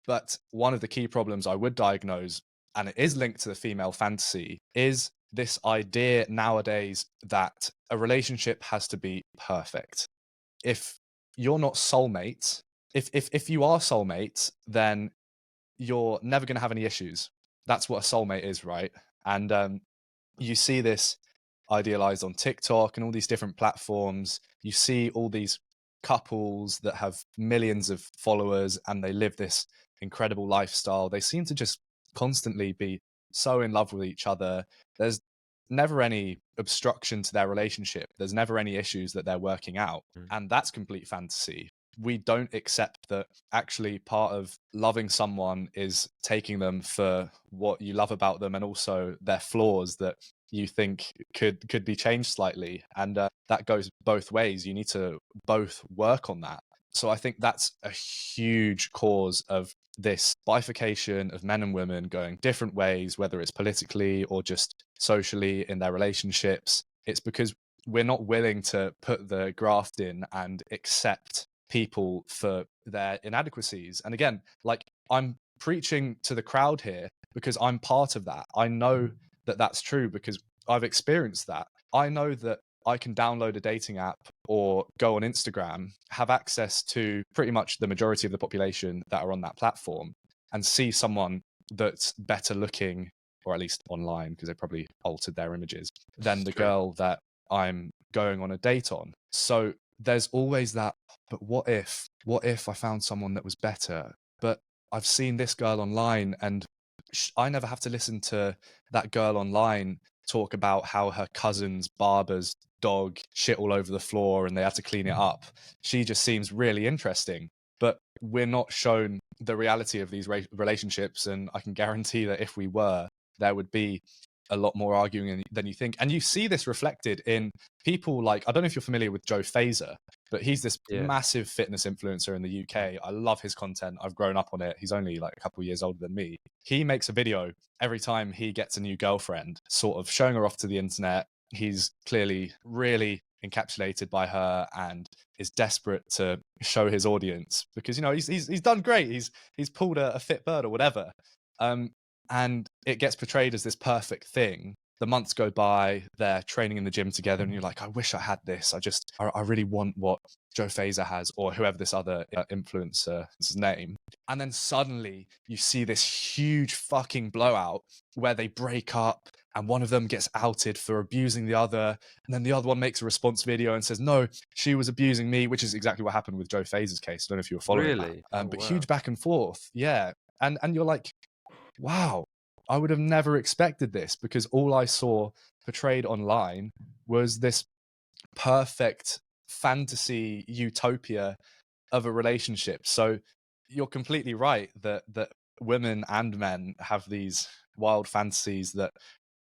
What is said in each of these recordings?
But one of the key problems I would diagnose, and it is linked to the female fantasy, is this idea nowadays that a relationship has to be perfect. If you're not soulmates, if you are soulmates, then you're never going to have any issues. That's what a soulmate is, right? And you see this idealized on TikTok and all these different platforms. You see all these couples that have millions of followers and they live this incredible lifestyle. They seem to just constantly be so in love with each other. There's never any obstruction to their relationship. There's never any issues that they're working out. Mm. And that's complete fantasy. We don't accept that actually part of loving someone is taking them for what you love about them and also their flaws that you think could be changed slightly. And that goes both ways. You need to both work on that. So I think that's a huge cause of this bifurcation of men and women going different ways, whether it's politically or just socially in their relationships. It's because we're not willing to put the graft in and accept people for their inadequacies. And again, like, I'm preaching to the crowd here because I'm part of that. I know that that's true because I've experienced that. I know that I can download a dating app or go on Instagram, have access to pretty much the majority of the population that are on that platform, and see someone that's better looking, or at least online, because they probably altered their images, than the girl that I'm going on a date on. So there's always that, but what if I found someone that was better? But I've seen this girl online and I never have to listen to that girl online talk about how her cousin's barber's dog shit all over the floor and they have to clean it up. She just seems really interesting, but we're not shown the reality of these relationships. And I can guarantee that if we were, there would be a lot more arguing than you think. And you see this reflected in people like, I don't know if you're familiar with Joe Fazer, but he's this massive fitness influencer in the UK. I love his content. I've grown up on it. He's only like a couple of years older than me. He makes a video every time he gets a new girlfriend, sort of showing her off to the internet. He's clearly really encapsulated by her and is desperate to show his audience because, you know, he's done great. He's pulled a fit bird or whatever. And it gets portrayed as this perfect thing. The months go by, they're training in the gym together, and you're like, I wish I had this. I really want what Joe Fazer has, or whoever this other influencer's name. And then suddenly you see this huge fucking blowout where they break up and one of them gets outed for abusing the other. And then the other one makes a response video and says, no, she was abusing me, which is exactly what happened with Joe Fazer's case. I don't know if you were following that. But huge back and forth. Yeah. And you're like, wow, I would have never expected this because all I saw portrayed online was this perfect fantasy utopia of a relationship. So you're completely right that women and men have these wild fantasies that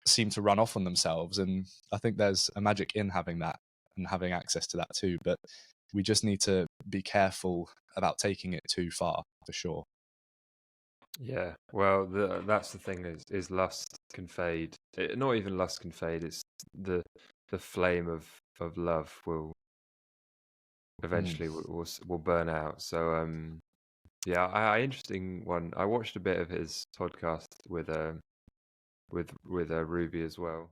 seem to run off on themselves. And I think there's a magic in having that and having access to that too. But we just need to be careful about taking it too far, for sure. Yeah, well, that's the thing is lust can fade. Not even lust can fade. It's the flame of love will eventually will burn out. So yeah, I interesting one. I watched a bit of his podcast with Ruby as well.